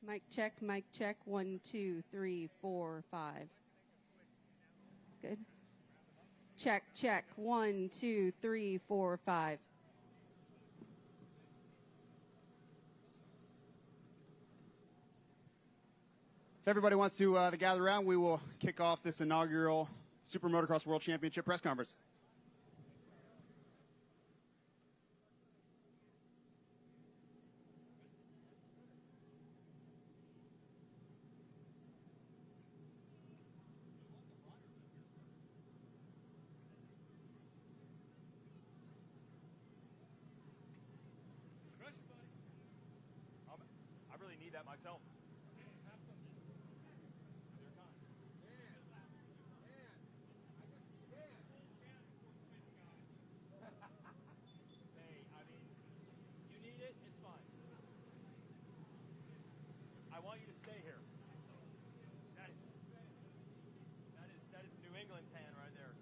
Mic check, 1, 2, 3, 4, 5. Good. Check, 1, 2, 3, 4, 5. If everybody wants to gather around, we will kick off this inaugural SuperMotocross World Championship press conference. I really need that myself. Hey, I mean, you need it, it's fine. I want you to stay here. That is New England tan right there.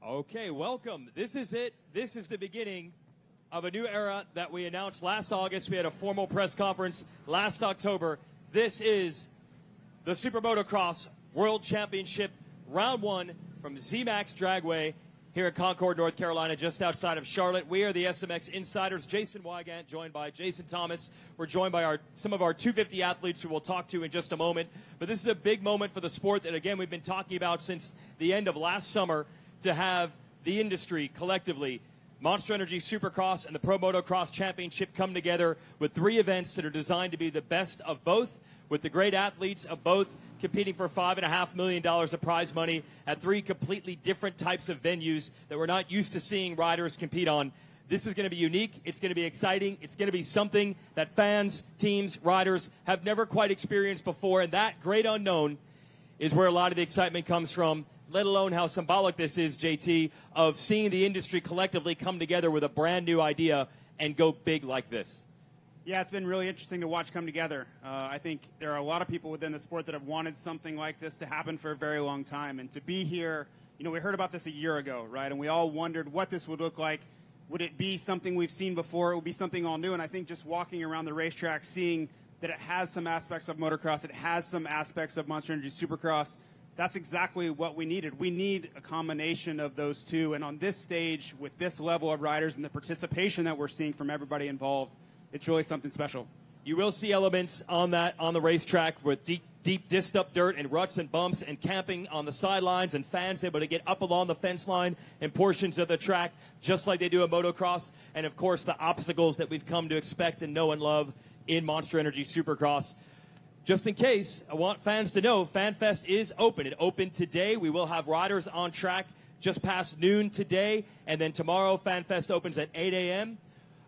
Okay, welcome. This is it. This is the beginning of a new era that we announced last August. We had a formal press conference last October. This is the SuperMotocross World Championship Round 1 from ZMAX Dragway here in Concord, North Carolina, just outside of Charlotte. We are the SMX Insiders. Jason Wygant, joined by Jason Thomas. We're joined by some of our 250 athletes who we'll talk to in just a moment. But this is a big moment for the sport that, again, we've been talking about since the end of last summer, to have the industry collectively, Monster Energy Supercross and the Pro Motocross Championship, come together with 3 events that are designed to be the best of both, with the great athletes of both competing for $5.5 million of prize money at 3 completely different types of venues that we're not used to seeing riders compete on. This is going to be unique. It's going to be exciting. It's going to be something that fans, teams, riders have never quite experienced before, and that great unknown is where a lot of the excitement comes from, let alone how symbolic this is, JT, of seeing the industry collectively come together with a brand new idea and go big like this. Yeah, it's been really interesting to watch come together. I think there are a lot of people within the sport that have wanted something like this to happen for a very long time. And to be here, you know, we heard about this a year ago, right? And we all wondered what this would look like. Would it be something we've seen before? It would be something all new. And I think just walking around the racetrack, seeing that it has some aspects of motocross, it has some aspects of Monster Energy Supercross, that's exactly what we needed. We need a combination of those two. And on this stage, with this level of riders and the participation that we're seeing from everybody involved, it's really something special. You will see elements on the racetrack with deep disc up dirt and ruts and bumps and camping on the sidelines and fans able to get up along the fence line and portions of the track just like they do at motocross. And, of course, the obstacles that we've come to expect and know and love in Monster Energy Supercross. Just in case, I want fans to know, FanFest is open. It opened today. We will have riders on track just past noon today. And then tomorrow, FanFest opens at 8 a.m.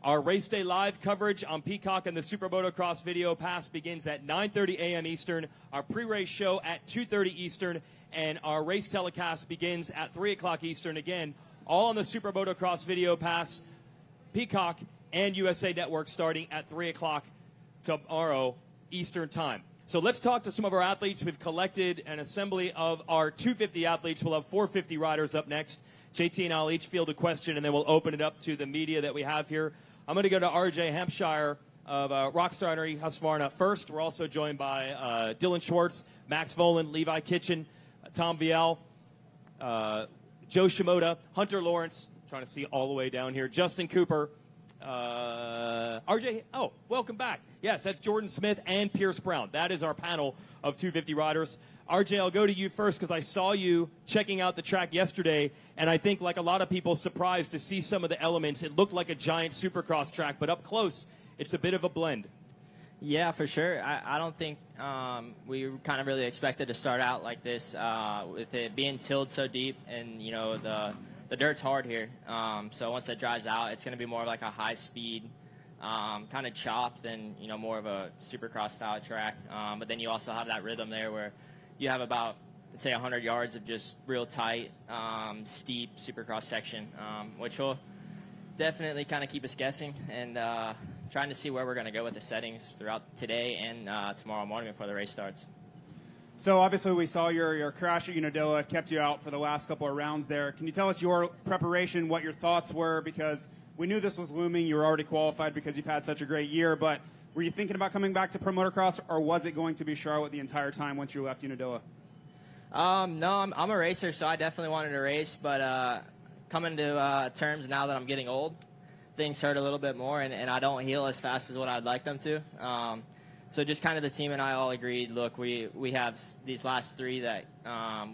Our race day live coverage on Peacock and the SuperMotocross Video Pass begins at 9:30 a.m. Eastern. Our pre-race show at 2:30 Eastern. And our race telecast begins at 3 o'clock Eastern. Again, all on the SuperMotocross Video Pass, Peacock, and USA Network starting at 3 o'clock tomorrow Eastern Time. So let's talk to some of our athletes. We've collected an assembly of our 250 athletes. We'll have 450 riders up next. JT and I'll each field a question, and then we'll open it up to the media that we have here. I'm going to go to RJ Hampshire of Rockstar Energy Husqvarna first. We're also joined by Dylan Schwartz, Max Volan, Levi Kitchen, Tom Viel, Joe Shimoda, Hunter Lawrence, trying to see all the way down here, Justin Cooper, RJ, welcome back. Yes, that's Jordan Smith and Pierce Brown. That is our panel of 250 riders. RJ, I'll go to you first because I saw you checking out the track yesterday, and I think like a lot of people surprised to see some of the elements. It looked like a giant Supercross track, but up close, it's a bit of a blend. Yeah, for sure. I don't think we kind of really expected to start out like this with it being tilled so deep, and, you know, the dirt's hard here. So once it dries out, it's going to be more like a high-speed kind of chop than, you know, more of a Supercross style track. But then you also have that rhythm there where you have about, let's say, 100 yards of just real tight, steep Supercross section, which will definitely kind of keep us guessing and trying to see where we're going to go with the settings throughout today and tomorrow morning before the race starts. So obviously we saw your crash at Unadilla kept you out for the last couple of rounds there. Can you tell us your preparation, what your thoughts were? Because we knew this was looming. You were already qualified because you've had such a great year. But were you thinking about coming back to Pro Motocross, or was it going to be Charlotte the entire time once you left Unadilla? No, I'm a racer, so I definitely wanted to race. But coming to terms now that I'm getting old, things hurt a little bit more, and I don't heal as fast as what I'd like them to. So just kind of the team and I all agreed, look, we have these last three that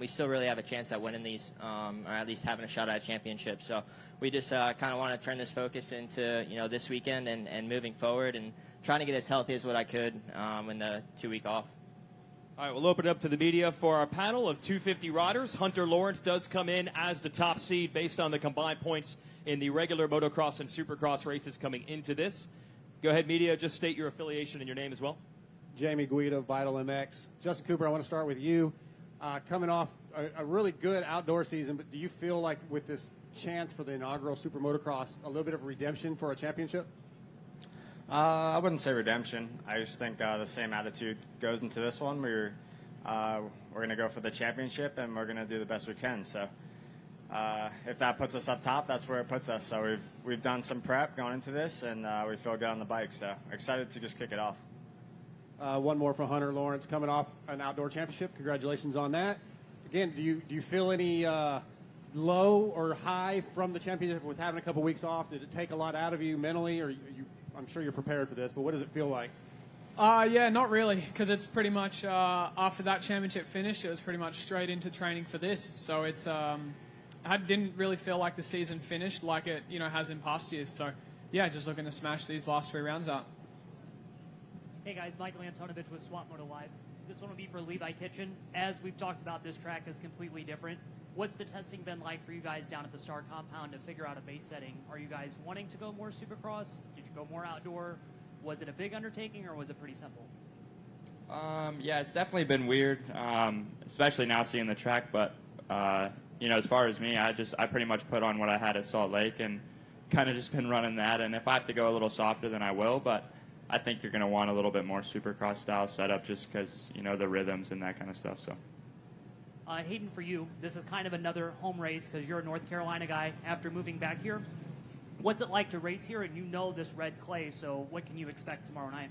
we still really have a chance at winning these, or at least having a shot at a championship. So we just kind of want to turn this focus into, you know, this weekend and moving forward and trying to get as healthy as what I could in the 2 week off. All right, we'll open it up to the media for our panel of 250 riders. Hunter Lawrence does come in as the top seed based on the combined points in the regular motocross and supercross races coming into this. Go ahead, media. Just state your affiliation and your name as well. Jamie Guido, Vital MX. Justin Cooper, I want to start with you. Coming off a really good outdoor season, but do you feel like with this chance for the inaugural Super Motocross, a little bit of redemption for a championship? I wouldn't say redemption. I just think the same attitude goes into this one. We're going to go for the championship, and we're going to do the best we can. So if that puts us up top, that's where it puts us. So we've done some prep going into this, and we feel good on the bike. So excited to just kick it off. One more from Hunter Lawrence, coming off an outdoor championship. Congratulations on that. Again, do you feel any low or high from the championship with having a couple weeks off? Did it take a lot out of you mentally, or I'm sure you're prepared for this, but what does it feel like? Yeah, not really, because it's pretty much after that championship finish, it was pretty much straight into training for this. So it's I didn't really feel like the season finished like it has in past years. So yeah, just looking to smash these last 3 rounds out. Hey guys, Michael Antonovich with Swap Moto Live. This one will be for Levi Kitchen. As we've talked about, this track is completely different. What's the testing been like for you guys down at the Star Compound to figure out a base setting? Are you guys wanting to go more Supercross? Did you go more outdoor? Was it a big undertaking or was it pretty simple? Yeah, it's definitely been weird, especially now seeing the track. But as far as me, I pretty much put on what I had at Salt Lake and kind of just been running that. And if I have to go a little softer, then I will. But I think you're going to want a little bit more Supercross style setup just because, the rhythms and that kind of stuff. So, Hayden, for you, this is kind of another home race because you're a North Carolina guy after moving back here. What's it like to race here? And you know this red clay, so what can you expect tomorrow night?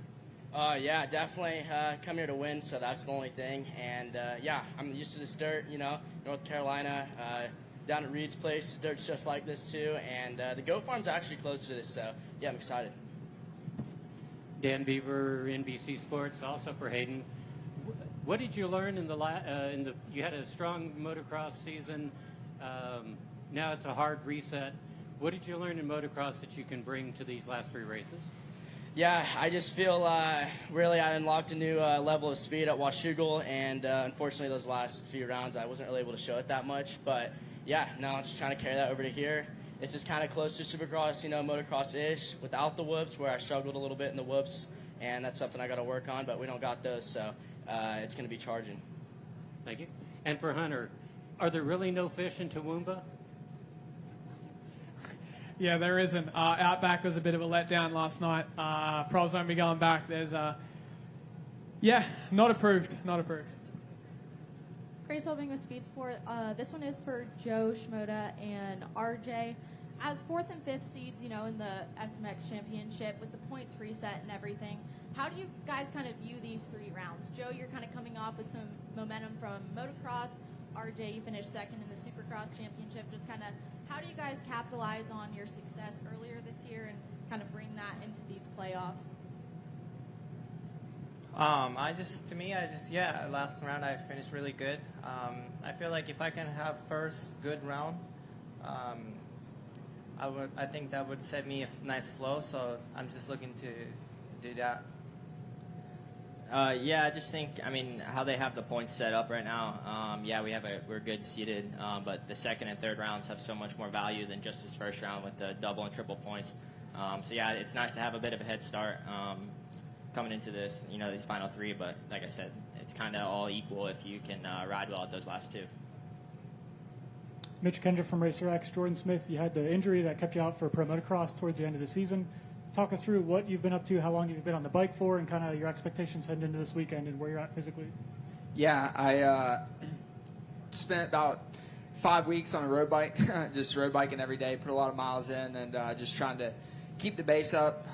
Yeah, definitely come here to win, so that's the only thing. And yeah, I'm used to this dirt, you know, North Carolina, down at Reed's place, dirt's just like this too. And the Goat Farm's actually close to this, so yeah, I'm excited. Dan Beaver, NBC Sports, also for Hayden. What did you learn in the you had a strong motocross season. Now it's a hard reset. What did you learn in motocross that you can bring to these last 3 races? Yeah, I just feel really I unlocked a new level of speed at Washougal, and unfortunately those last few rounds I wasn't really able to show it that much. But yeah, now I'm just trying to carry that over to here. It's just kind of close to Supercross, you know, motocross-ish, without the whoops, where I struggled a little bit in the whoops, and that's something I got to work on, but we don't got those, so it's going to be charging. Thank you. And for Hunter, are there really no fish in Toowoomba? Yeah, there isn't. Outback was a bit of a letdown last night. Probs won't be going back. There's, yeah, not approved. Not approved. Grace Hoping with Speed Sport. This one is for Joe, Shimoda, and RJ. As 4th and 5th seeds, you know, in the SMX Championship, with the points reset and everything, how do you guys kind of view these 3 rounds? Joe, you're kind of coming off with some momentum from motocross. RJ, you finished 2nd in the Supercross Championship. Just kind of, how do you guys capitalize on your success earlier this year and kind of bring that into these playoffs? Last round I finished really good. I feel like if I can have first good round, I think that would set me a nice flow. So I'm just looking to do that. Yeah, I just think, I mean, how they have the points set up right now, yeah, we're good seated, but the 2nd and 3rd rounds have so much more value than just this first round with the double and triple points. So yeah, it's nice to have a bit of a head start coming into this, you know, these final 3, but like I said, it's kind of all equal if you can ride well at those last 2. Mitch Kendra from Racer X. Jordan Smith, you had the injury that kept you out for Pro Motocross towards the end of the season. Talk us through what you've been up to, how long you've been on the bike for, and kind of your expectations heading into this weekend and where you're at physically. Yeah, I spent about 5 weeks on a road bike, just road biking every day, put a lot of miles in, and just trying to keep the base up,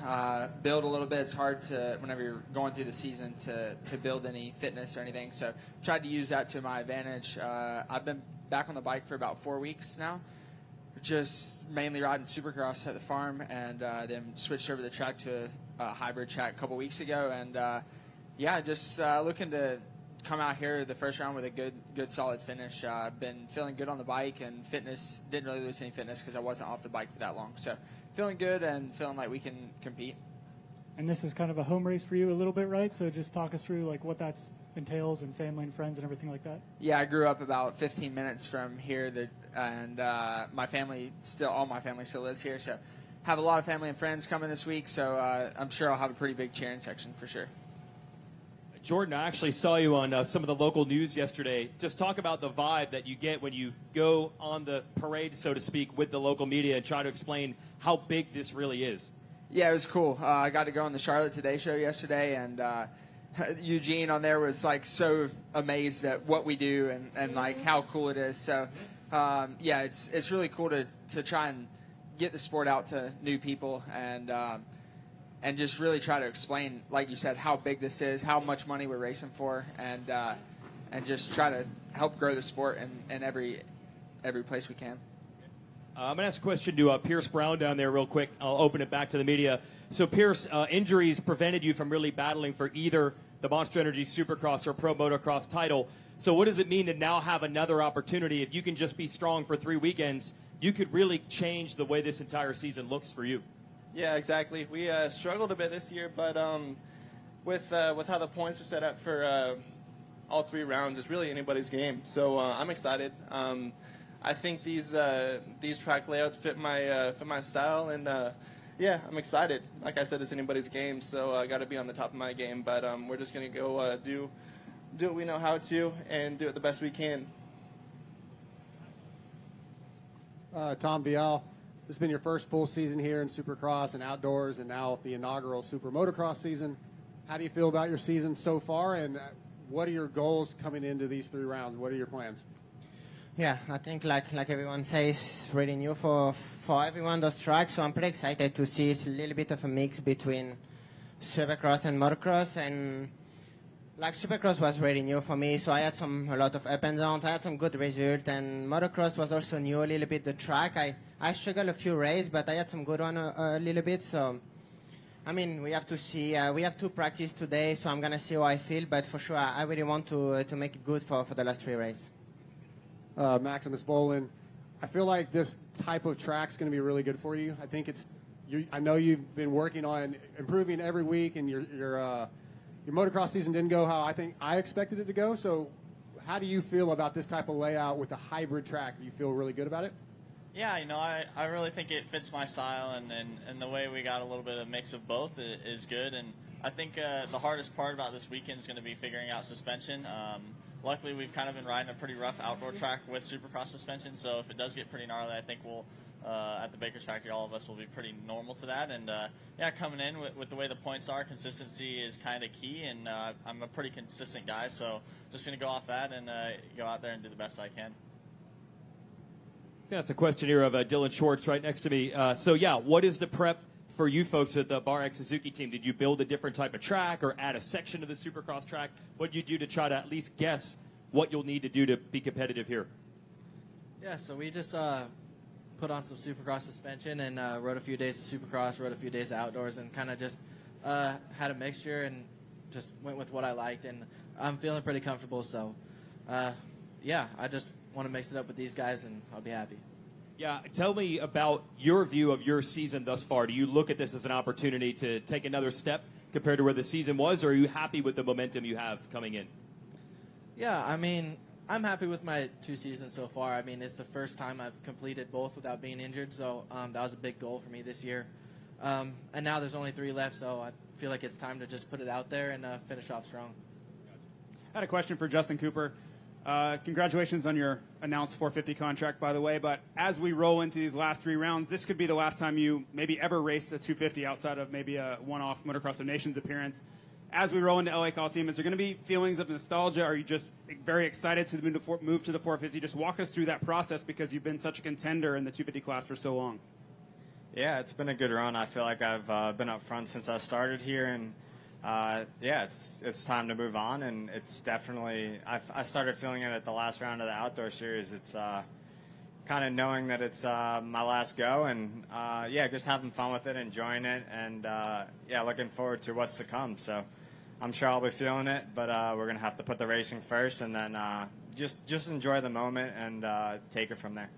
build a little bit. It's hard to, whenever you're going through the season, to build any fitness or anything. So tried to use that to my advantage. I've been back on the bike for about 4 weeks now, just mainly riding Supercross at the farm, and then switched over the track to a hybrid track a couple weeks ago. And yeah, just looking to come out here the first round with a good solid finish. I've been feeling good on the bike, and fitness, didn't really lose any fitness because I wasn't off the bike for that long. So feeling good and feeling like we can compete. And this is kind of a home race for you a little bit, right? So just talk us through like what that entails and family and friends and everything like that. Yeah, I grew up about 15 minutes from here, and my family all my family still lives here. So have a lot of family and friends coming this week. So I'm sure I'll have a pretty big cheering section for sure. Jordan, I actually saw you on some of the local news yesterday. Just talk about the vibe that you get when you go on the parade, so to speak, with the local media and try to explain how big this really is. Yeah, it was cool. I got to go on the Charlotte Today show yesterday, and Eugene on there was like so amazed at what we do and like how cool it is. So yeah, it's really cool to try and get the sport out to new people and just really try to explain, like you said, how big this is, how much money we're racing for, and just try to help grow the sport in every place we can. I'm going to ask a question to Pierce Brown down there real quick. I'll open it back to the media. So, Pierce, injuries prevented you from really battling for either the Monster Energy Supercross or Pro Motocross title. So what does it mean to now have another opportunity? If you can just be strong for 3 weekends, you could really change the way this entire season looks for you. Yeah, exactly. We struggled a bit this year, but with how the points are set up for all 3 rounds, it's really anybody's game. So I'm excited. I think these track layouts fit my style, and yeah, I'm excited. Like I said, it's anybody's game, so I got to be on the top of my game. But we're just gonna go do what we know how to and do it the best we can. Tom Bial, this has been your first full season here in Supercross and outdoors, and now the inaugural Supermotocross season. How do you feel about your season so far, and what are your goals coming into these 3 rounds? What are your plans? Yeah, I think like everyone says, it's really new for for everyone those tracks, so I'm pretty excited to see it's a little bit of a mix between Supercross and Motocross. And like Supercross was really new for me, so I had a lot of up and downs. I had some good results, and Motocross was also new a little bit. The track, I struggled a few races, but I had some good one a little bit. So, I mean, we have to see. We have 2 practice today, so I'm gonna see how I feel. But for sure, I really want to make it good for the last 3 races. Maximus Bolin, I feel like this type of track's going to be really good for you. I think I know you've been working on improving every week, and your motocross season didn't go how I think I expected it to go. So how do you feel about this type of layout with a hybrid track? Do you feel really good about it? Yeah, I really think it fits my style, and the way we got a little bit of mix of both is good. And I think the hardest part about this weekend is going to be figuring out suspension. Luckily, we've kind of been riding a pretty rough outdoor track with Supercross suspension, so if it does get pretty gnarly, I think we'll, at the Baker's Factory, all of us will be pretty normal to that. And, yeah, coming in with the way the points are, consistency is kind of key, and I'm a pretty consistent guy, so just going to go off that and go out there and do the best I can. That's a question here of Dylan Schwartz right next to me. So, yeah, what is the prep for you folks with the Bar X Suzuki team? Did you build a different type of track or add a section to the Supercross track? What did you do to try to at least guess what you'll need to do to be competitive here? Yeah, so we just put on some Supercross suspension and rode a few days of Supercross, rode a few days of outdoors, and kind of just had a mixture and just went with what I liked. And I'm feeling pretty comfortable, so yeah, I just want to mix it up with these guys, and I'll be happy. Yeah, tell me about your view of your season thus far. Do you look at this as an opportunity to take another step compared to where the season was, or are you happy with the momentum you have coming in? Yeah, I mean, I'm happy with my 2 seasons so far. I mean, it's the first time I've completed both without being injured, so that was a big goal for me this year. And now there's only 3 left, so I feel like it's time to just put it out there and finish off strong. I had a question for Justin Cooper. Congratulations on your announced 450 contract, by the way. But as we roll into these last 3 rounds, this could be the last time you maybe ever race a 250 outside of maybe a one-off Motocross of Nations appearance. As we roll into LA Coliseum, is there going to be feelings of nostalgia? Are you just very excited to move to the 450? Just walk us through that process, because you've been such a contender in the 250 class for so long. Yeah, it's been a good run. I feel like I've been up front since I started here, and yeah, it's time to move on, and it's definitely I started feeling it at the last round of the outdoor series. It's kind of knowing that it's my last go, and yeah, just having fun with it, enjoying it, and yeah, looking forward to what's to come. So I'm sure I'll be feeling it, but we're gonna have to put the racing first, and then just enjoy the moment and take it from there.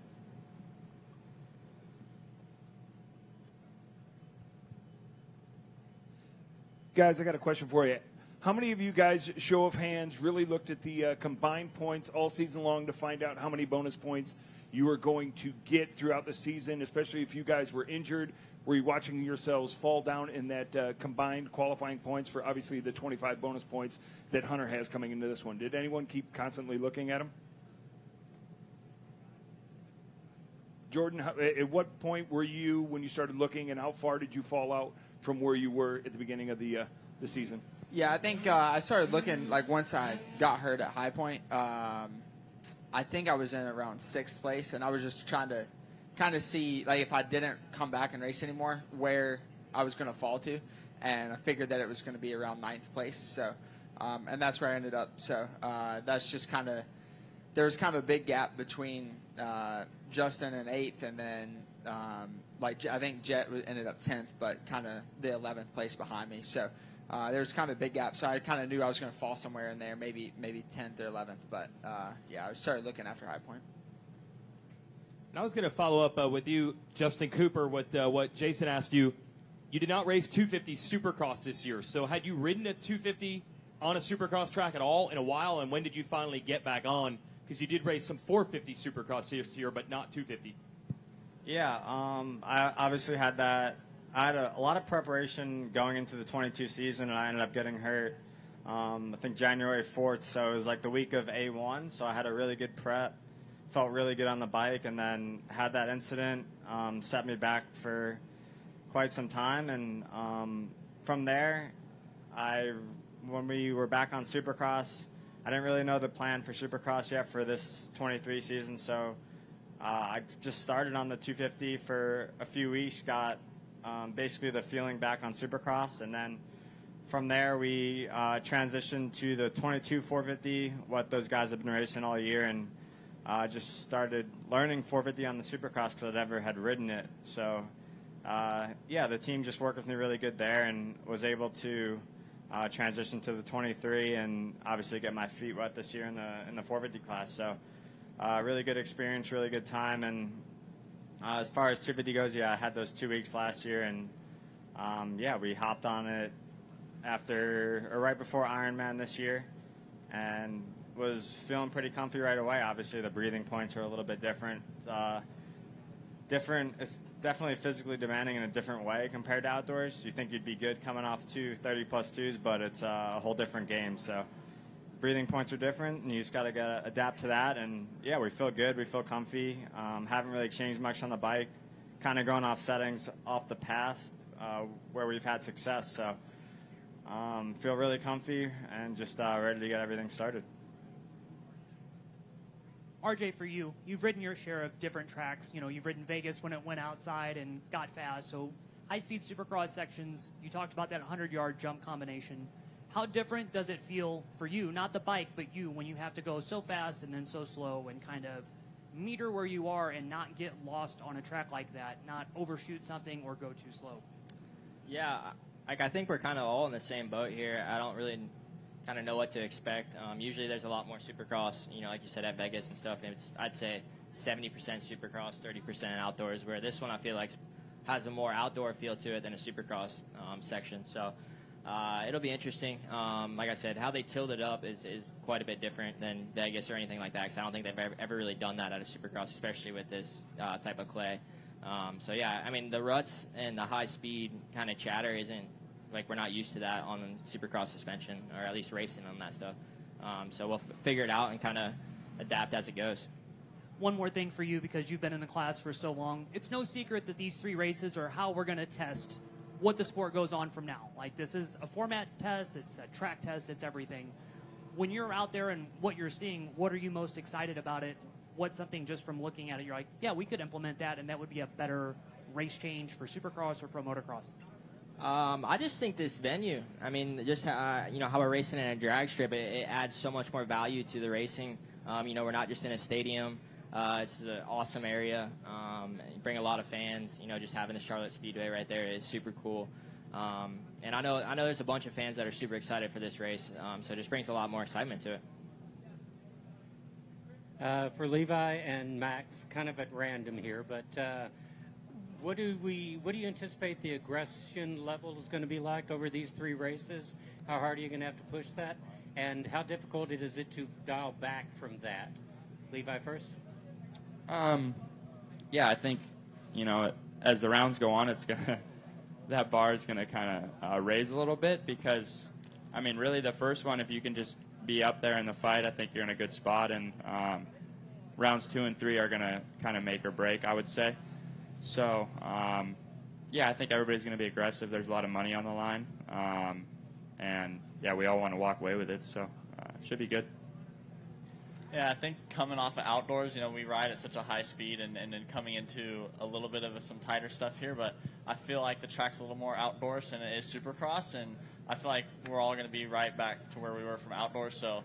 Guys, I got a question for you. How many of you guys, show of hands, really looked at the combined points all season long to find out how many bonus points you were going to get throughout the season, especially if you guys were injured? Were you watching yourselves fall down in that combined qualifying points for obviously the 25 bonus points that Hunter has coming into this one? Did anyone keep constantly looking at them? Jordan, at what point were you when you started looking, and how far did you fall out from where you were at the beginning of the season? Yeah, I think I started looking, like, once I got hurt at High Point. I think I was in around 6th place, and I was just trying to kind of see, like, if I didn't come back and race anymore, where I was going to fall to. And I figured that it was going to be around 9th place. So, and that's where I ended up. So that's just kind of, there was kind of a big gap between Justin and 8th, and then like I think Jet ended up 10th, but kind of the 11th place behind me. So there was kind of a big gap. So I kind of knew I was going to fall somewhere in there, maybe 10th or 11th. But yeah, I started looking after High Point. And I was going to follow up with you, Justin Cooper, with what Jason asked you. You did not race 250 Supercross this year. So had you ridden a 250 on a Supercross track at all in a while? And when did you finally get back on? Because you did race some 450 Supercross this year, but not 250. Yeah, I obviously had that. I had a lot of preparation going into the 22 season, and I ended up getting hurt, I think January 4th. So it was like the week of A1. So I had a really good prep, felt really good on the bike, and then had that incident, set me back for quite some time. And from there, when we were back on Supercross, I didn't really know the plan for Supercross yet for this 23 season. So I just started on the 250 for a few weeks, got basically the feeling back on Supercross, and then from there we transitioned to the 22 450, what those guys have been racing all year, and just started learning 450 on the Supercross because I never had ridden it. So yeah, the team just worked with me really good there and was able to transition to the 23 and obviously get my feet wet this year in the 450 class. So really good experience, really good time. And as far as 250 goes, yeah, I had those 2 weeks last year, and yeah, we hopped on it right before Ironman this year, and was feeling pretty comfy right away. Obviously, the breathing points are a little bit different. It's definitely physically demanding in a different way compared to outdoors. You think you'd be good coming off 2 30+2s, but it's a whole different game. So breathing points are different, and you just got to adapt to that. And yeah, we feel good. We feel comfy. Haven't really changed much on the bike. Kind of going off settings off the past where we've had success. So feel really comfy and just ready to get everything started. RJ, for you, you've ridden your share of different tracks. You know, you've ridden Vegas when it went outside and got fast. So high-speed Supercross sections, you talked about that 100-yard jump combination. How different does it feel for you, not the bike, but you, when you have to go so fast and then so slow and kind of meter where you are and not get lost on a track like that, not overshoot something or go too slow? Yeah, like I think we're kind of all in the same boat here. I don't really kind of know what to expect. Usually there's a lot more Supercross, you know, like you said, at Vegas and stuff. It's, I'd say 70% Supercross, 30% outdoors, where this one I feel like has a more outdoor feel to it than a Supercross section. So it'll be interesting. Like I said, how they tilt it up is quite a bit different than Vegas or anything like that, because I don't think they've ever really done that at a Supercross, especially with this type of clay. So yeah, I mean, the ruts and the high speed kind of chatter isn't, like, we're not used to that on Supercross suspension, or at least racing on that stuff. So we'll figure it out and kind of adapt as it goes. One more thing for you, because you've been in the class for so long. It's no secret that these 3 races are how we're going to test what the sport goes on from now. Like, this is a format test, it's a track test, it's everything. When you're out there and what you're seeing, what are you most excited about it? What's something just from looking at it, you're like, yeah, we could implement that, and that would be a better race change for Supercross or Pro Motocross? I just think this venue, I mean, just you know, how we're racing in a drag strip, it adds so much more value to the racing. You know, we're not just in a stadium. It's an awesome area. You bring a lot of fans. You know, just having the Charlotte Speedway right there is super cool. And I know there's a bunch of fans that are super excited for this race. So it just brings a lot more excitement to it. For Levi and Max, kind of at random here, but what do you anticipate the aggression level is going to be like over these 3 races? How hard are you going to have to push that? And how difficult is it to dial back from that? Levi first. Yeah, I think, you know, as the rounds go on, it's gonna that bar is gonna kind of raise a little bit, because, I mean, really the first one, if you can just be up there in the fight, I think you're in a good spot, and rounds 2 and 3 are gonna kind of make or break, I would say. So, yeah, I think everybody's going to be aggressive. There's a lot of money on the line. And, yeah, we all want to walk away with it, so it should be good. Yeah, I think coming off of outdoors, you know, we ride at such a high speed, and then coming into a little bit of some tighter stuff here, but I feel like the track's a little more outdoors than it is Supercross, and I feel like we're all going to be right back to where we were from outdoors, so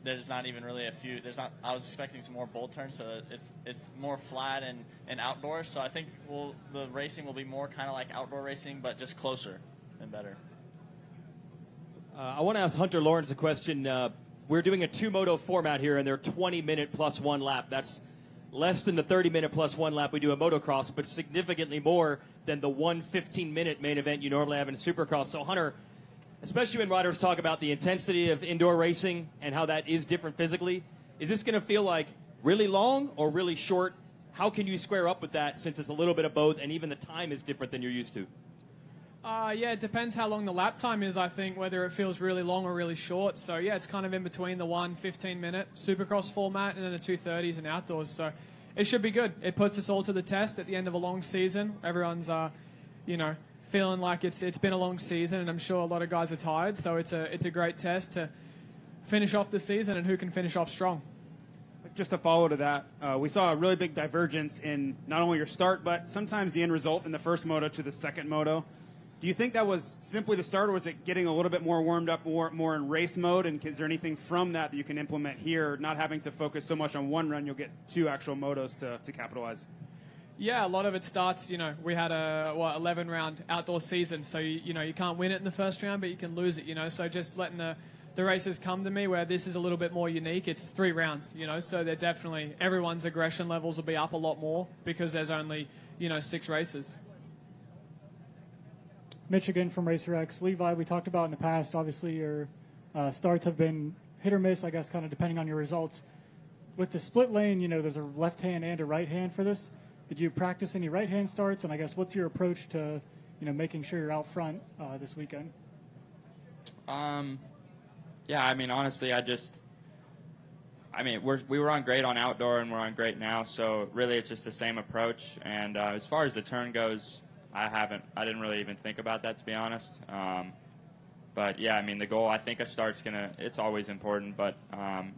there's not even really I was expecting some more bold turns, so it's more flat and outdoors, so I think the racing will be more kind of like outdoor racing, but just closer and better. I want to ask Hunter Lawrence a question. We're doing a 2-moto format here, and they're 20-minute plus 1 lap. That's less than the 30-minute plus 1 lap we do at motocross, but significantly more than the 1 15-minute main event you normally have in Supercross. So, Hunter, especially when riders talk about the intensity of indoor racing and how that is different physically, is this going to feel like really long or really short? How can you square up with that, since it's a little bit of both, and even the time is different than you're used to? Yeah, it depends how long the lap time is, I think, whether it feels really long or really short. So, yeah, it's kind of in between the 1 15-minute Supercross format and then the 2:30s and outdoors. So it should be good. It puts us all to the test at the end of a long season. Everyone's, you know, feeling like it's been a long season, and I'm sure a lot of guys are tired. So it's a great test to finish off the season and who can finish off strong. just to follow to that, we saw a really big divergence in not only your start, but sometimes the end result in the first moto to the second moto. Do you think that was simply the start, or was it getting a little bit more warmed up, more in race mode? And is there anything from that you can implement here, not having to focus so much on one run, you'll get 2 actual motos to capitalize? Yeah, a lot of it starts, we had a 11-round outdoor season, so you can't win it in the first round, but you can lose it, so just letting the races come to me, where this is a little bit more unique. It's 3 rounds, so they're definitely, everyone's aggression levels will be up a lot more because there's only, 6 races. Michigan from Racer X. Levi, we talked about in the past, obviously your starts have been hit or miss, I guess, kind of depending on your results. With the split lane, there's a left hand and a right hand for this. Did you practice any right hand starts? And I guess what's your approach to, making sure you're out front this weekend? Yeah, I mean, honestly, we were on great on outdoor and we're on great now, so really it's just the same approach. And as far as the turn goes, I didn't really even think about that, to be honest. But yeah, I mean, the goal, I think a start's it's always important, but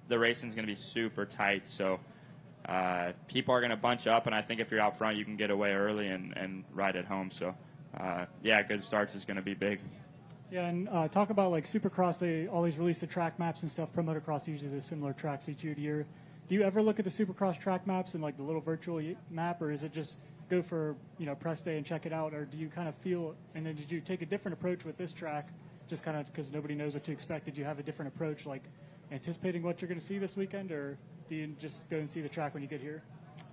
the racing's gonna be super tight, so people are gonna bunch up, and I think if you're out front, you can get away early and ride at home. So yeah, good starts is gonna be big. Yeah, and talk about like Supercross, they always release the track maps and stuff. Pro Motocross usually does similar tracks each year. Do you ever look at the Supercross track maps and like the little virtual map, or is it just go for press day and check it out, or do you kind of feel, and then did you take a different approach with this track, just kind of because nobody knows what to expect? Did you have a different approach, like anticipating what you're going to see this weekend, or do you just go and see the track when you get here?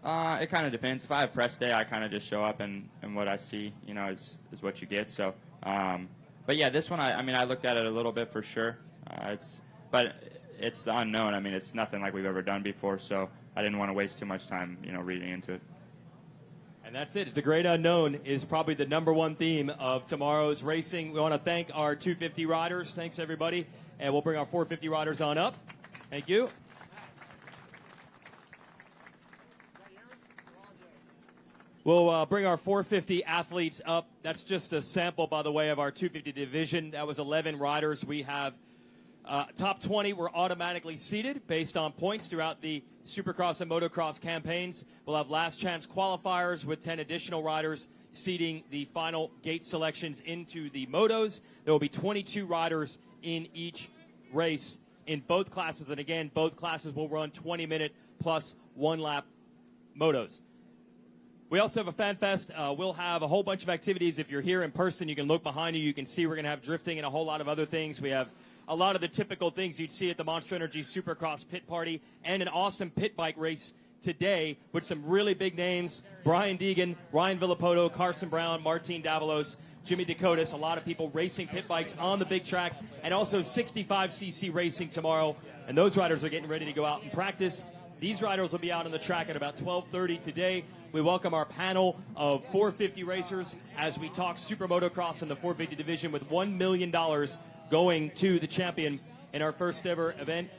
It kind of depends. If I have press day, I kind of just show up and what I see, is what you get. So, but yeah, this one, I looked at it a little bit for sure. But it's the unknown. I mean, it's nothing like we've ever done before, so I didn't want to waste too much time, reading into it. And that's it. The great unknown is probably the #1 theme of tomorrow's racing. We want to thank our 250 riders. Thanks, everybody. And we'll bring our 450 riders on up. Thank you. We'll bring our 450 athletes up. That's just a sample, by the way, of our 250 division. That was 11 riders. We have top 20 were automatically seeded based on points throughout the Supercross and Motocross campaigns. We'll have last chance qualifiers with 10 additional riders seeding the final gate selections into the motos. There will be 22 riders in each race in both classes. And again, both classes will run 20-minute plus 1-lap motos. We also have a fan fest. We'll have a whole bunch of activities. If you're here in person, you can look behind you. You can see we're going to have drifting and a whole lot of other things. We have a lot of the typical things you'd see at the Monster Energy Supercross pit party, and an awesome pit bike race today with some really big names: Brian Deegan, Ryan Villapoto, Carson Brown, Martin Davalos, Jimmy Dakotas. A lot of people racing pit bikes on the big track, and also 65cc racing tomorrow. And those riders are getting ready to go out and practice. These riders will be out on the track at about 12:30 today. We welcome our panel of 450 racers as we talk SuperMotocross in the 450 division, with $1 million going to the champion in our first ever event.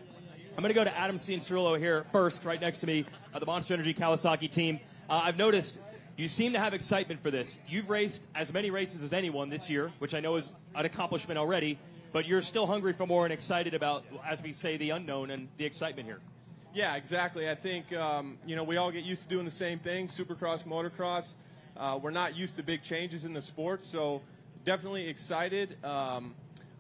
I'm going to go to Adam Cianciarulo here first, right next to me, the Monster Energy Kawasaki team. I've noticed you seem to have excitement for this. You've raced as many races as anyone this year, which I know is an accomplishment already, but you're still hungry for more and excited about, as we say, the unknown and the excitement here. Yeah, exactly. I think, we all get used to doing the same thing, Supercross, Motocross. We're not used to big changes in the sport, so definitely excited.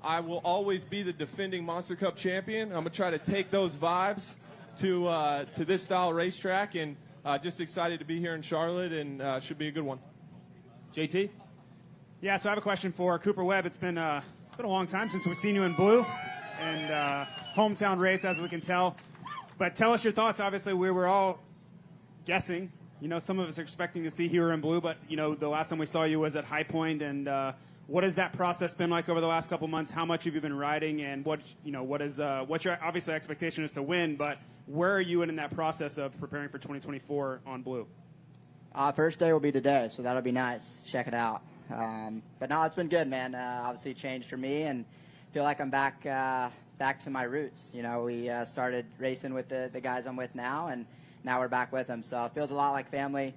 I will always be the defending Monster Cup champion. I'm going to try to take those vibes to this style racetrack, and just excited to be here in Charlotte, and should be a good one. JT? Yeah, so I have a question for Cooper Webb. It's been a long time since we've seen you in blue, and hometown race, as we can tell. But tell us your thoughts. Obviously, we were all guessing. Some of us are expecting to see you in blue, but, the last time we saw you was at High Point. And what has that process been like over the last couple months? How much have you been riding? And what's your obviously expectation is to win, but where are you in that process of preparing for 2024 on blue? First day will be today, so that'll be nice. Check it out. But no, it's been good, man. Obviously changed for me, and feel like I'm back to my roots. We started racing with the guys I'm with now, and now we're back with them. So it feels a lot like family.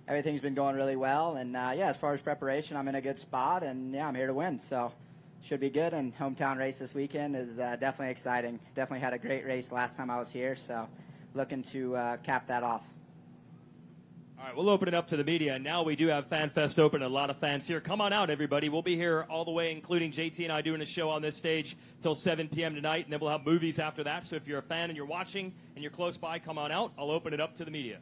Everything's been going really well, and as far as preparation, I'm in a good spot, and I'm here to win. So should be good, and hometown race this weekend is definitely exciting. Definitely had a great race last time I was here, so looking to cap that off. All right, we'll open it up to the media. Now we do have Fan Fest open. A lot of fans here. Come on out, everybody. We'll be here all the way, including JT and I doing a show on this stage till 7 p.m. tonight, and then we'll have movies after that. So if you're a fan and you're watching and you're close by, come on out. I'll open it up to the media.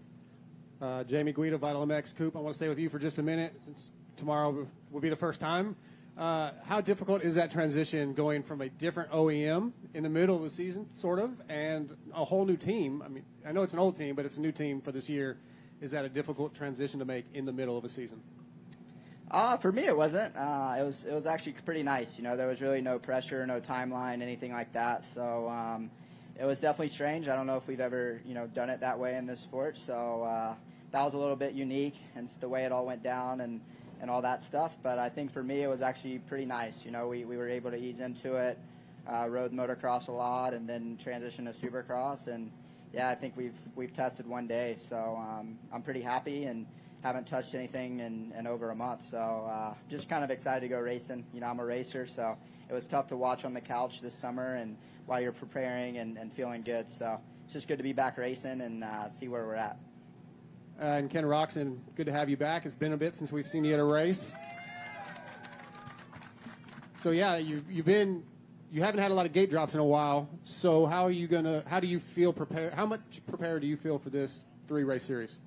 Jamie Guida, Vital MX Coop. I want to stay with you for just a minute since tomorrow will be the first time. How difficult is that transition going from a different OEM in the middle of the season, sort of, and a whole new team? I mean, I know it's an old team, but it's a new team for this year. Is that a difficult transition to make in the middle of a season? For me, it wasn't. It was actually pretty nice. You know, there was really no pressure, no timeline, anything like that. So it was definitely strange. I don't know if we've ever, done it that way in this sport. So that was a little bit unique, and it's the way it all went down and all that stuff. But I think for me, it was actually pretty nice. You know, we were able to ease into it, rode motocross a lot, and then transition to Supercross. And yeah, I think we've tested one day, so I'm pretty happy and haven't touched anything in over a month. So just kind of excited to go racing. You know, I'm a racer, so it was tough to watch on the couch this summer and while you're preparing and feeling good. So it's just good to be back racing and see where we're at. And Ken Roxon, good to have you back. It's been a bit since we've seen you at a race. So yeah, you haven't had a lot of gate drops in a while. So how do you feel prepared? How much prepared do you feel for this 3-race series?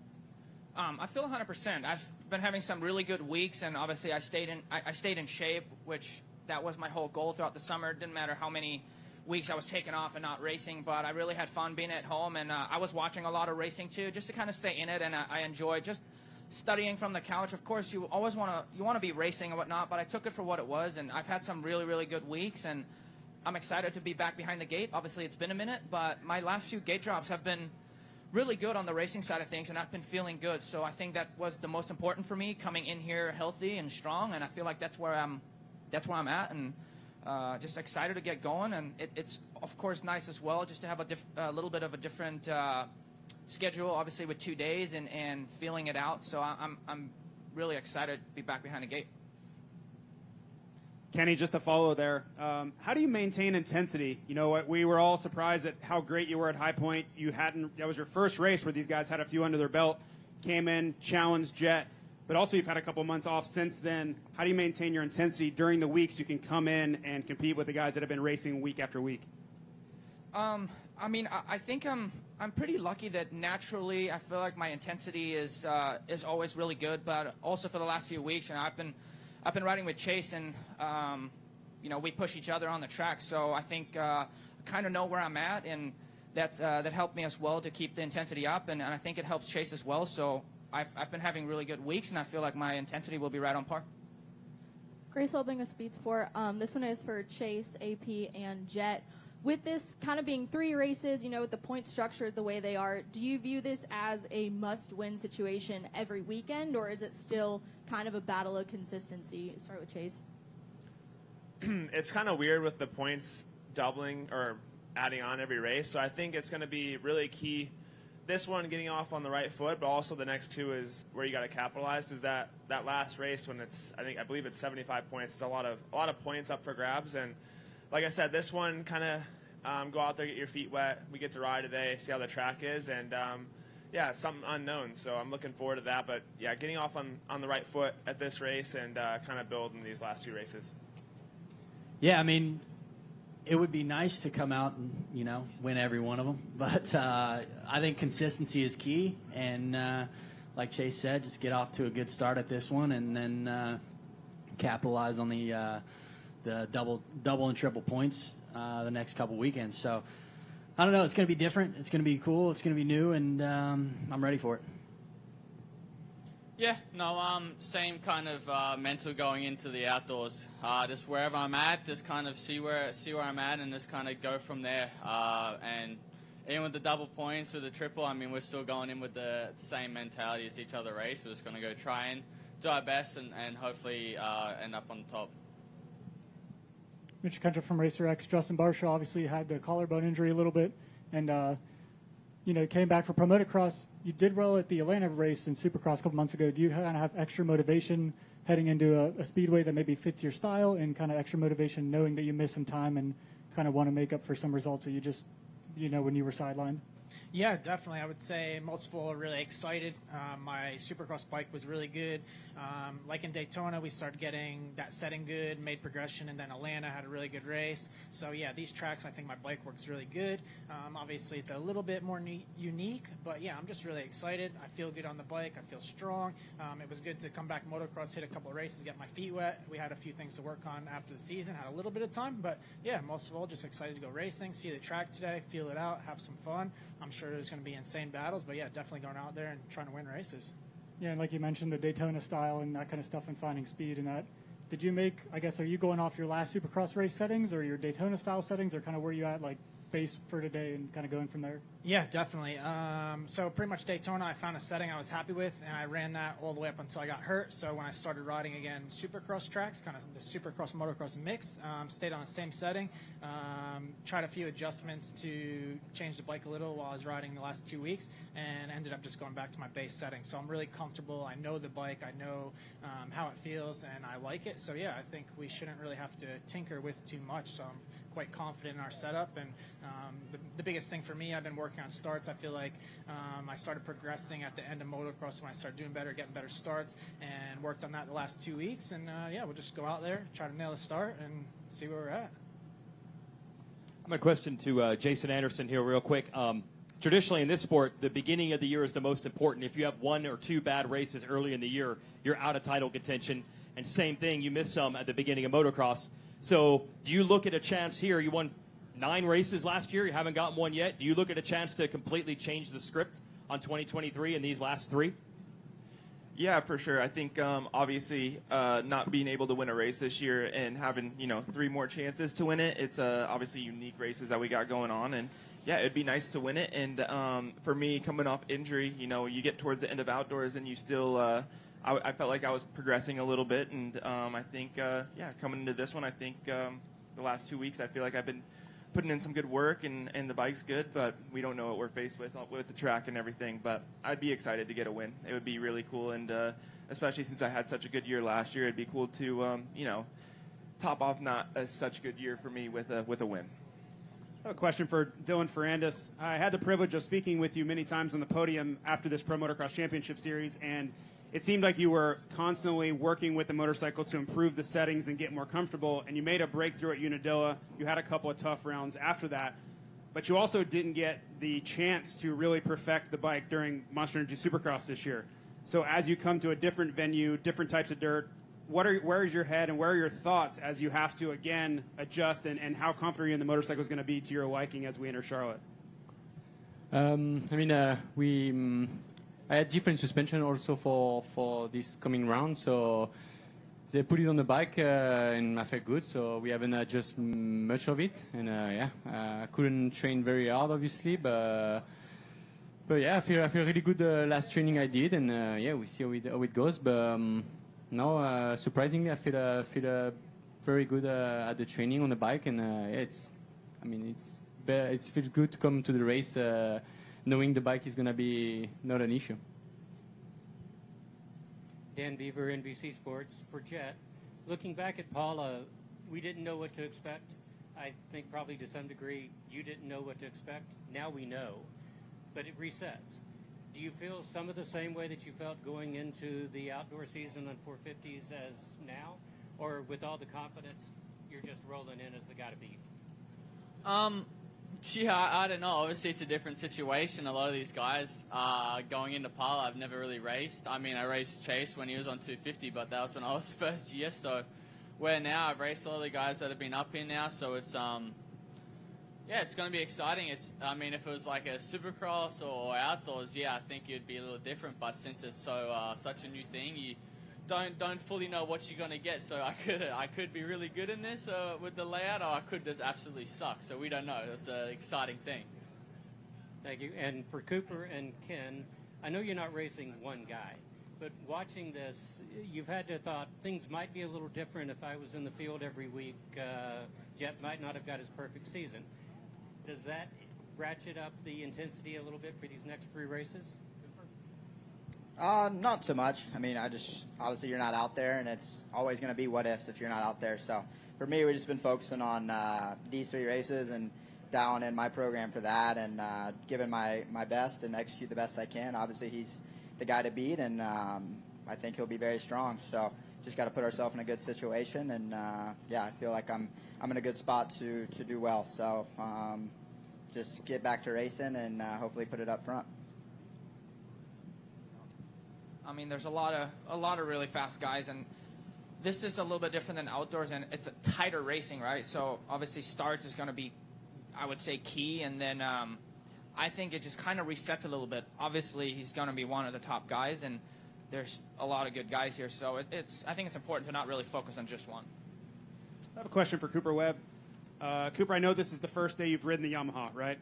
I feel 100%. I've been having some really good weeks, and obviously I stayed in shape, which that was my whole goal throughout the summer. It didn't matter how many weeks I was taking off and not racing, but I really had fun being at home, and I was watching a lot of racing too, just to kind of stay in it, and I enjoyed just studying from the couch. Of course, you always want to be racing and whatnot, but I took it for what it was, and I've had some really, really good weeks, and I'm excited to be back behind the gate. Obviously, it's been a minute, but my last few gate drops have been really good on the racing side of things, and I've been feeling good. So I think that was the most important for me, coming in here healthy and strong, and I feel like that's where I'm at, and just excited to get going. And it's of course nice as well just to have a little bit of a different schedule, obviously with 2 days and feeling it out. So I'm really excited to be back behind the gate. Kenny, just to follow there, how do you maintain intensity? You know, we were all surprised at how great you were at High Point. That was your first race where these guys had a few under their belt, came in, challenged Jet, but also you've had a couple months off since then. How do you maintain your intensity during the weeks you can come in and compete with the guys that have been racing week after week? I mean, I think I'm pretty lucky that naturally I feel like my intensity is always really good, but also for the last few weeks, and I've been riding with Chase, and we push each other on the track. So I think I kind of know where I'm at, and that helped me as well to keep the intensity up, and I think it helps Chase as well. So I've been having really good weeks, and I feel like my intensity will be right on par. Grace Welbing of Speed Sport. This one is for Chase, AP, and Jet. With this kind of being 3 races, with the point structure the way they are, do you view this as a must-win situation every weekend, or is it still kind of a battle of consistency? Start with Chase. It's kind of weird with the points doubling or adding on every race, so I think it's going to be really key. This one, getting off on the right foot, but also the next 2 is where you got to capitalize. Is that last race when I believe it's 75 points. It's a lot of points up for grabs, and like I said, this one kind of go out there, get your feet wet. We get to ride today, see how the track is, and it's something unknown. So I'm looking forward to that. But yeah, getting off on the right foot at this race and kind of build in these last 2 races. Yeah, I mean, it would be nice to come out and win every one of them, but I think consistency is key. And like Chase said, just get off to a good start at this one, and then capitalize on the double and triple points the next couple weekends. So I don't know. It's going to be different. It's going to be cool. It's going to be new, and I'm ready for it. Yeah, no, same kind of mental going into the outdoors. Just wherever I'm at, just kind of see where I'm at, and just kind of go from there. And even with the double points or the triple, I mean, we're still going in with the same mentality as each other race. We're just going to go try and do our best and hopefully end up on the top. Mitch Kendra from Racer X. Justin Barshaw obviously had the collarbone injury a little bit, and came back for Pro Motocross. You did well at the Atlanta race in Supercross a couple months ago. Do you kind of have extra motivation heading into a speedway that maybe fits your style, and kind of extra motivation knowing that you missed some time and kind of want to make up for some results that you just, when you were sidelined? Yeah, definitely. I would say most of all are really excited. My Supercross bike was really good. Like in Daytona, we started getting that setting good, made progression, and then Atlanta had a really good race. So yeah, these tracks, I think my bike works really good. Obviously, it's a little bit more unique, but yeah, I'm just really excited. I feel good on the bike. I feel strong. It was good to come back motocross, hit a couple of races, get my feet wet. We had a few things to work on after the season, had a little bit of time, but yeah, most of all, just excited to go racing, see the track today, feel it out, have some fun. I'm sure there's going to be insane battles, but yeah, definitely going out there and trying to win races. Yeah, and like you mentioned, the Daytona style and that kind of stuff and finding speed and that. Did you make, I guess, are you going off your last Supercross race settings or your Daytona style settings, or kind of where you at, like, base for today and kind of going from there? Yeah, definitely. So pretty much Daytona, I found a setting I was happy with, and I ran that all the way up until I got hurt. So when I started riding again Supercross tracks, kind of the Supercross Motocross mix, stayed on the same setting, tried a few adjustments to change the bike a little while I was riding the last 2 weeks, and ended up just going back to my base setting. So I'm really comfortable. I know the bike. I know how it feels, and I like it. So yeah, I think we shouldn't really have to tinker with too much. So I'm quite confident in our setup, and the biggest thing for me, I've been working on starts. I feel like I started progressing at the end of motocross when I started doing better, getting better starts, and worked on that the last 2 weeks. And yeah, we'll just go out there, try to nail a start, and see where we're at. My question to Jason Anderson here real quick. Traditionally in this sport, the beginning of the year is the most important. If you have 1 or 2 bad races early in the year, you're out of title contention. And same thing, you miss some at the beginning of motocross. So do you look at a chance here? You won 9 races last year. You haven't gotten one yet. Do you look at a chance to completely change the script on 2023 in these last 3? Yeah, for sure. I think obviously not being able to win a race this year and having 3 more chances to win it, it's obviously unique races that we got going on, and yeah, it'd be nice to win it. And for me, coming off injury, you get towards the end of outdoors and you still. I felt like I was progressing a little bit, and I think coming into this one, I think the last 2 weeks I feel like I've been putting in some good work, and the bike's good, but we don't know what we're faced with the track and everything. But I'd be excited to get a win. It would be really cool, and especially since I had such a good year last year, it'd be cool to top off not a such good year for me with a win. I have a question for Dylan Ferrandis. I had the privilege of speaking with you many times on the podium after this Pro Motocross Championship Series, and it seemed like you were constantly working with the motorcycle to improve the settings and get more comfortable, and you made a breakthrough at Unadilla. You had a couple of tough rounds after that, but you also didn't get the chance to really perfect the bike during Monster Energy Supercross this year. So as you come to a different venue, different types of dirt, where is your head and where are your thoughts as you have to, again, adjust, and how confident are you in the motorcycle is going to be to your liking as we enter Charlotte? I had different suspension also for this coming round, so they put it on the bike and I felt good, so we haven't adjusted much of it, and I couldn't train very hard obviously, but yeah, I feel really good last training I did, and we see how it goes, but no, surprisingly I feel very good at the training on the bike, and it feels good to come to the race knowing the bike is going to be not an issue. Dan Beaver, NBC Sports. For Jet, looking back at Paula, we didn't know what to expect. I think probably to some degree you didn't know what to expect. Now we know, but it resets. Do you feel some of the same way that you felt going into the outdoor season on 450s as now? Or with all the confidence, you're just rolling in as the guy to beat? Yeah, I don't know. Obviously, it's a different situation. A lot of these guys going into Pala, I've never really raced. I mean, I raced Chase when he was on 250, but that was when I was first year. So, where now I've raced all the guys that have been up here now. So it's it's going to be exciting. If it was like a Supercross or outdoors, I think it'd be a little different. But since it's such a new thing, you don't fully know what you're going to get. So I could be really good in this with the layout, or I could just absolutely suck. So we don't know. That's an exciting thing. Thank you. And for Cooper and Ken, I know you're not racing one guy, but watching this, you've had to thought things might be a little different if I was in the field every week. Jet might not have got his perfect season. Does that ratchet up the intensity a little bit for these next 3 races? Not so much. I mean, obviously you're not out there, and it's always going to be what ifs if you're not out there. So for me, we've just been focusing on these 3 races, and dialing in my program for that and giving my best and execute the best I can. Obviously, he's the guy to beat, and I think he'll be very strong. So just got to put ourselves in a good situation, and yeah, I feel like I'm in a good spot to do well. So just get back to racing and hopefully put it up front. I mean, there's a lot of really fast guys, and this is a little bit different than outdoors, and it's a tighter racing, right? So obviously starts is going to be, I would say, key, and then I think it just kind of resets a little bit. Obviously, he's going to be one of the top guys, and there's a lot of good guys here, so I think it's important to not really focus on just one. I have a question for Cooper Webb. Cooper, I know this is the first day you've ridden the Yamaha, right?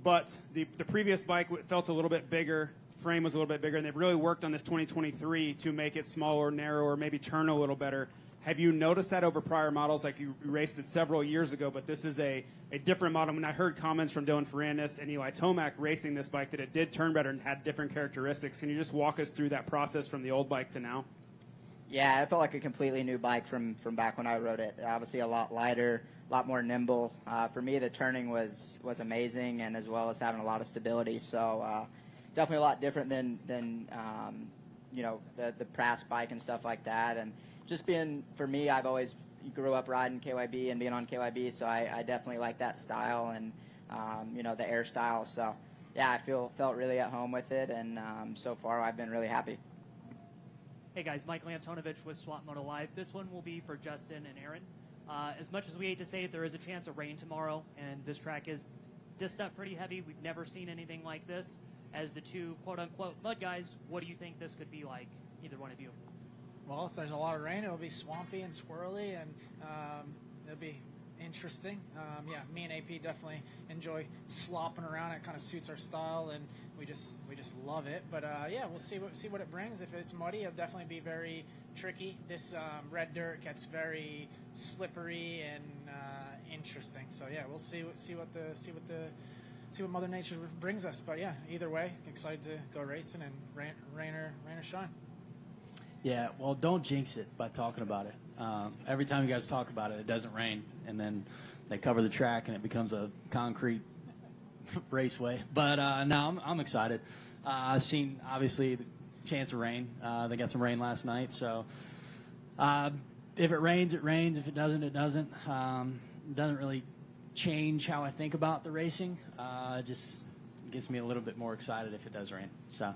But the previous bike felt a little bit bigger. Frame was a little bit bigger, and they've really worked on this 2023 to make it smaller, narrower, maybe turn a little better. Have you noticed that over prior models? Like you raced it several years ago, but this is a different model. When I heard comments from Dylan Ferrandis and Eli Tomac racing this bike that it did turn better and had different characteristics. Can you just walk us through that process from the old bike to now? Yeah, it felt like a completely new bike from back when I rode it. Obviously a lot lighter, a lot more nimble. For me, the turning was amazing, and as well as having a lot of stability. So definitely a lot different than you know, the Prass bike and stuff like that. And just being, for me, I've always grew up riding KYB and being on KYB, so I definitely like that style and you know, the air style. So yeah, I felt really at home with it, and so far I've been really happy. Hey guys, Michael Antonovich with Swap Moto Live. This one will be for Justin and Aaron. As much as we hate to say it, there is a chance of rain tomorrow, and this track is dissed up pretty heavy. We've never seen anything like this. As the two quote-unquote mud guys, what do you think this could be like, either one of you? Well, if there's a lot of rain, it'll be swampy and swirly, and it'll be interesting. Yeah, me and AP definitely enjoy slopping around. It kind of suits our style, and we just love it. But yeah, we'll see what it brings. If it's muddy, it'll definitely be very tricky. This red dirt gets very slippery and interesting. So yeah, we'll see what Mother Nature brings us. But yeah, either way, excited to go racing and rain or shine. Yeah, well, don't jinx it by talking about it. Every time you guys talk about it, it doesn't rain, and then they cover the track, and it becomes a concrete raceway. But no, I'm excited. I've seen, obviously, the chance of rain. They got some rain last night, so if it rains, it rains. If it doesn't, it doesn't. It doesn't really change how I think about the racing. It just gets me a little bit more excited if it does rain. So.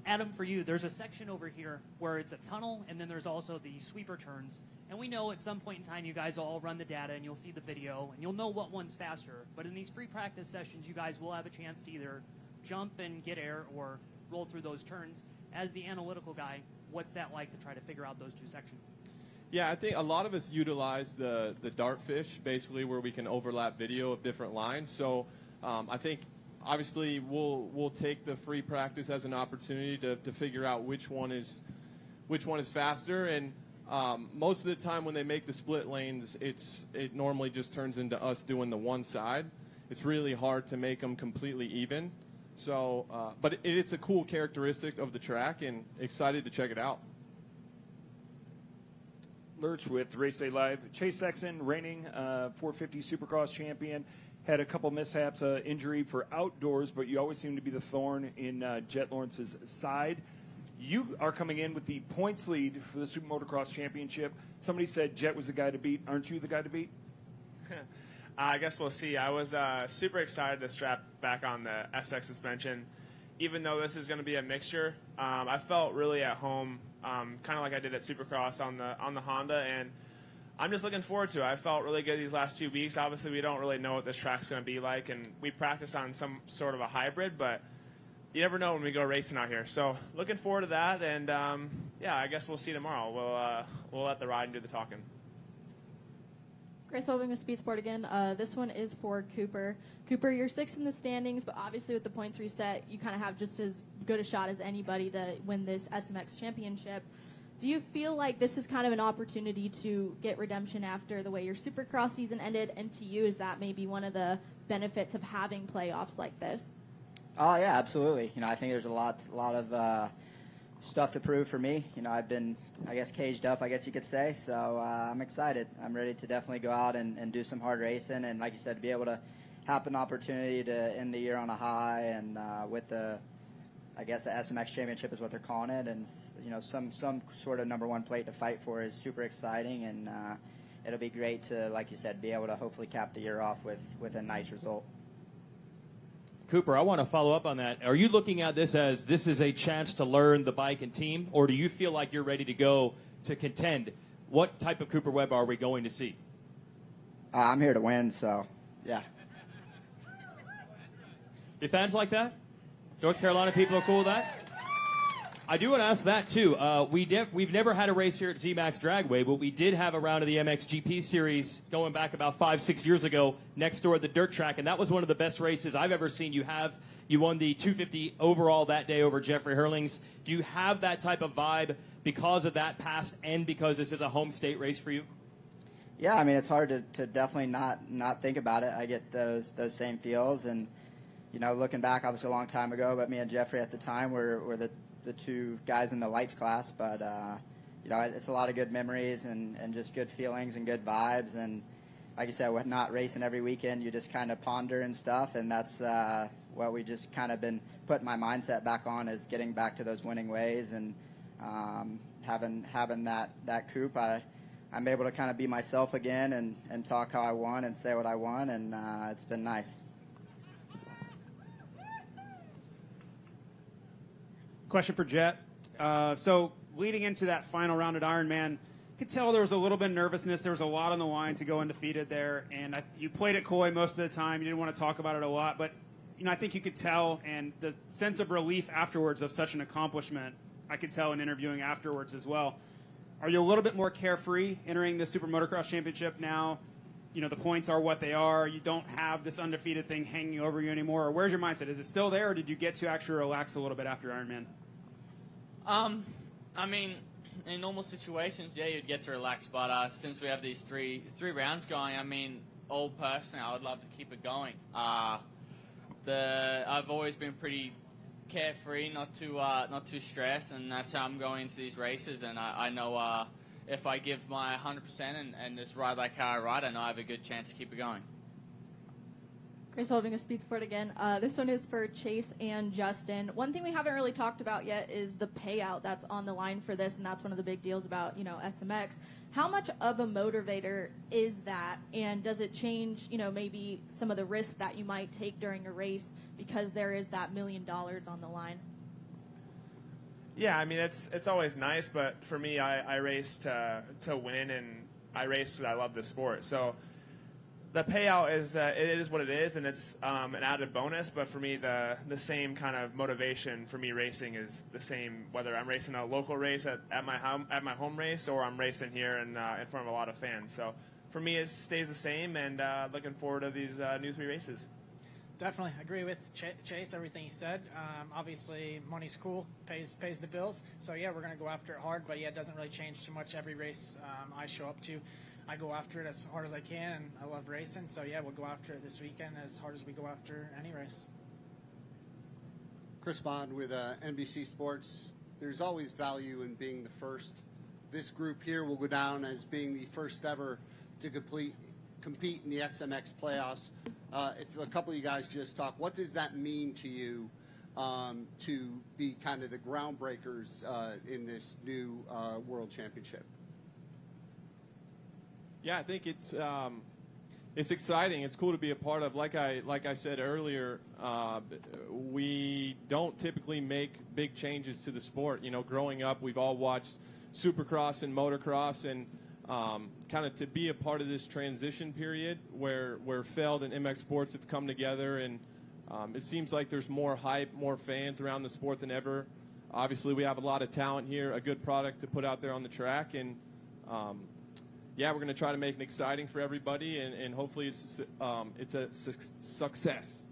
Adam, for you, there's a section over here where it's a tunnel, and then there's also the sweeper turns. And we know at some point in time you guys will all run the data, and you'll see the video, and you'll know what one's faster. But in these free practice sessions, you guys will have a chance to either jump and get air or roll through those turns. As the analytical guy, what's that like to try to figure out those two sections? Yeah, I think a lot of us utilize the dartfish, basically, where we can overlap video of different lines. So I think obviously we'll take the free practice as an opportunity to figure out which one is faster. And most of the time when they make the split lanes, it normally just turns into us doing the one side. It's really hard to make them completely even. So, but it's a cool characteristic of the track, and excited to check it out. Lurch with Race Day Live. Chase Sexton, reigning 450 Supercross champion, had a couple mishaps, injury for outdoors, but you always seem to be the thorn in Jet Lawrence's side. You are coming in with the points lead for the Supermotocross Championship. Somebody said Jet was the guy to beat. Aren't you the guy to beat? I guess we'll see. I was super excited to strap back on the SX suspension. Even though this is going to be a mixture, I felt really at home, kind of like I did at Supercross on the Honda, and I'm just looking forward to it. I felt really good these last 2 weeks. Obviously, we don't really know what this track's going to be like, and we practice on some sort of a hybrid, but you never know when we go racing out here. So looking forward to that, and yeah, I guess we'll see tomorrow. We'll let the ride and do the talking. Grace Holving with Speed Sport again. This one is for Cooper. Cooper, you're sixth in the standings, but obviously with the points reset, you kind of have just as good a shot as anybody to win this SMX championship. Do you feel like this is kind of an opportunity to get redemption after the way your Supercross season ended? And to you, is that maybe one of the benefits of having playoffs like this? Oh yeah, absolutely. You know, I think there's a lot of stuff to prove for me. You know, I've been, I guess, caged up, I guess you could say. So I'm excited. I'm ready to definitely go out and do some hard racing. And like you said, to be able to have an opportunity to end the year on a high and with the, I guess the SMX Championship is what they're calling it, and you know, some sort of number one plate to fight for is super exciting, and it'll be great to, like you said, be able to hopefully cap the year off with a nice result. Cooper, I want to follow up on that. Are you looking at this as this is a chance to learn the bike and team, or do you feel like you're ready to go to contend? What type of Cooper Webb are we going to see? I'm here to win, so yeah. Do fans like that? North Carolina people are cool with that? I do want to ask that, too. We've never had a race here at ZMAX Dragway, but we did have a round of the MXGP Series going back about 5-6 years ago next door at the dirt track, and that was one of the best races I've ever seen you have. You won the 250 overall that day over Jeffrey Hurlings. Do you have that type of vibe because of that past and because this is a home state race for you? Yeah, I mean, it's hard to definitely not think about it. I get those same feels, and you know, looking back, obviously a long time ago, but me and Jeffrey at the time were the two guys in the lights class. But, you know, it's a lot of good memories and just good feelings and good vibes. And like I said, with not racing every weekend, you just kind of ponder and stuff. And that's what we just kind of been putting my mindset back on, is getting back to those winning ways. And having that coupe, I'm able to kind of be myself again and talk how I want and say what I want. And it's been nice. Question for Jet. So leading into that final round at Ironman, you could tell there was a little bit of nervousness. There was a lot on the line to go undefeated there, and you played it coy most of the time. You didn't want to talk about it a lot, but you know, I think you could tell, and the sense of relief afterwards of such an accomplishment, I could tell in interviewing afterwards as well. Are you a little bit more carefree entering the Supermotocross Championship now? You know, the points are what they are. You don't have this undefeated thing hanging over you anymore. Or where's your mindset? Is it still there, or did you get to actually relax a little bit after Ironman? I mean, in normal situations, yeah, you'd get to relax. But since we have these three rounds going, I mean, all personally, I would love to keep it going. I've always been pretty carefree, not too stressed, and that's how I'm going into these races. And I know if I give my 100% and just ride like how I ride, I know I have a good chance to keep it going. Grace Holving of Speed Sport again. This one is for Chase and Justin. One thing we haven't really talked about yet is the payout that's on the line for this, and that's one of the big deals about, you know, SMX. How much of a motivator is that, and does it change, you know, maybe some of the risks that you might take during a race because there is that $1 million on the line? Yeah, I mean, it's always nice, but for me, I race to win, and I race because I love the sport. So the payout is it is what it is, and it's an added bonus. But for me, the same kind of motivation for me racing is the same whether I'm racing a local race at my home race or I'm racing here in front of a lot of fans. So for me, it stays the same, and looking forward to these new 3 races. Definitely agree with Chase, everything he said. Obviously, money's cool, pays the bills. So, yeah, we're going to go after it hard. But, yeah, it doesn't really change too much. Every race I show up to, I go after it as hard as I can, and I love racing. So, yeah, we'll go after it this weekend as hard as we go after any race. Chris Bond with NBC Sports. There's always value in being the first. This group here will go down as being the first ever to compete in the SMX playoffs. If a couple of you guys just talk, what does that mean to you to be kind of the groundbreakers in this new World Championship? Yeah, I think it's exciting. It's cool to be a part of. Like I said earlier, we don't typically make big changes to the sport. You know, growing up, we've all watched Supercross and Motocross, and kind of to be a part of this transition period where Feld and MX Sports have come together, and it seems like there's more hype, more fans around the sport than ever. Obviously, we have a lot of talent here, a good product to put out there on the track, and yeah, we're going to try to make it exciting for everybody, and hopefully it's a success.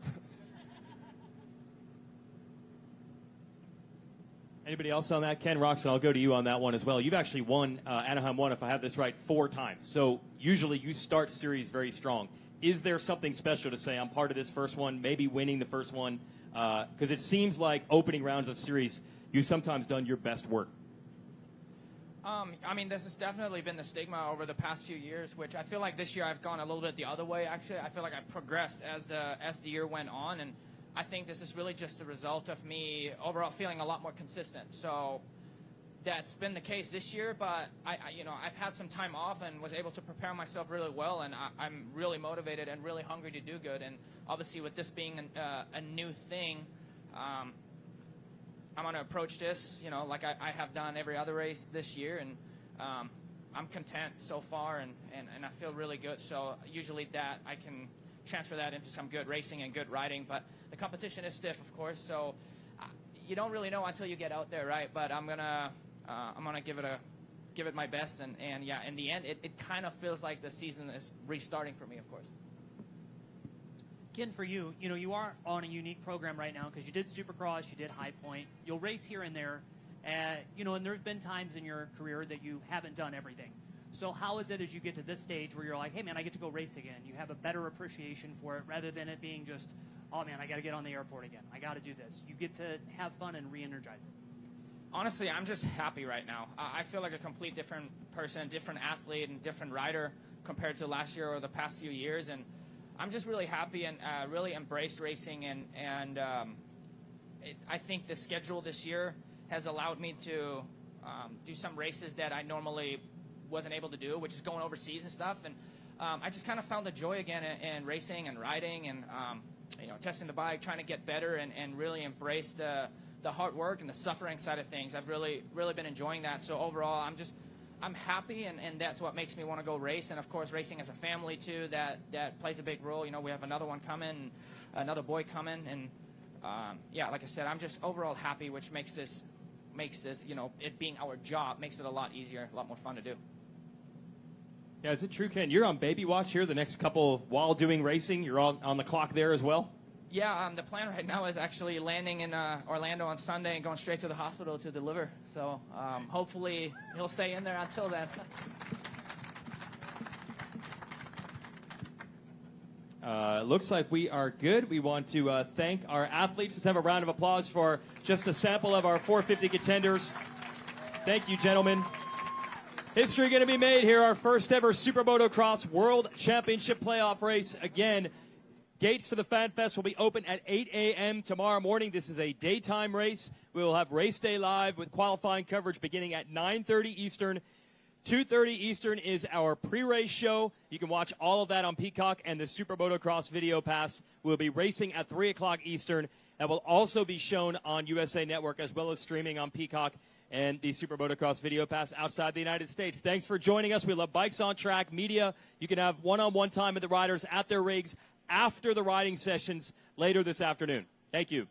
Anybody else on that? Ken Roxon, I'll go to you on that one as well. You've actually won Anaheim 1, if I have this right, 4 times. So usually you start series very strong. Is there something special to say I'm part of this first one, maybe winning the first one? Because it seems like opening rounds of series you've sometimes done your best work? I mean, this has definitely been the stigma over the past few years, which I feel like this year I've gone a little bit the other way, actually. I feel like I progressed as the year went on, and I think this is really just the result of me overall feeling a lot more consistent. So that's been the case this year, but I've had some time off and was able to prepare myself really well, and I'm really motivated and really hungry to do good. And obviously with this being a new thing, I'm going to approach this, like I have done every other race this year, and I'm content so far, and I feel really good. So usually that I can transfer that into some good racing and good riding, but the competition is stiff, of course, so you don't really know until you get out there, right? But I'm gonna give it my best, and yeah, in the end, it kind of feels like the season is restarting for me, of course. Ken, for you, you are on a unique program right now because you did Supercross, you did High Point. You'll race here and there, and there's been times in your career that you haven't done everything. So how is it as you get to this stage where you're like, hey, man, I get to go race again? You have a better appreciation for it rather than it being just, oh, man, I got to get on the airport again. I got to do this. You get to have fun and re-energize it. Honestly, I'm just happy right now. I feel like a complete different person, different athlete, and different rider compared to last year or the past few years, and I'm just really happy and really embraced racing, and I think the schedule this year has allowed me to do some races that I normally wasn't able to do, which is going overseas and stuff, and I just kind of found the joy again in racing and riding and testing the bike, trying to get better, and really embrace the hard work and the suffering side of things. I've really been enjoying that. So overall, I'm happy, and that's what makes me want to go race. And of course, racing as a family too, that plays a big role. We have another one coming, another boy coming, and yeah, like I said, I'm just overall happy, which makes this it being our job makes it a lot easier, a lot more fun to do. Yeah, is it true, Ken? You're on baby watch here the next couple while doing racing. You're on the clock there as well. Yeah, the plan right now is actually landing in Orlando on Sunday and going straight to the hospital to deliver. So hopefully he'll stay in there until then. Looks like we are good. We want to thank our athletes. Let's have a round of applause for just a sample of our 450 contenders. Thank you, gentlemen. History going to be made here. Our first ever SuperMotocross World Championship playoff race. Again, gates for the Fan Fest will be open at 8 a.m. tomorrow morning. This is a daytime race. We will have race day live with qualifying coverage beginning at 9:30 Eastern. 2:30 Eastern is our pre-race show. You can watch all of that on Peacock, and the SuperMotocross Video Pass will be racing at 3 o'clock Eastern. That will also be shown on USA Network as well as streaming on Peacock and the SuperMotocross Video Pass outside the United States. Thanks for joining us. We love Bikes on Track Media. You can have one-on-one time with the riders at their rigs after the riding sessions later this afternoon. Thank you.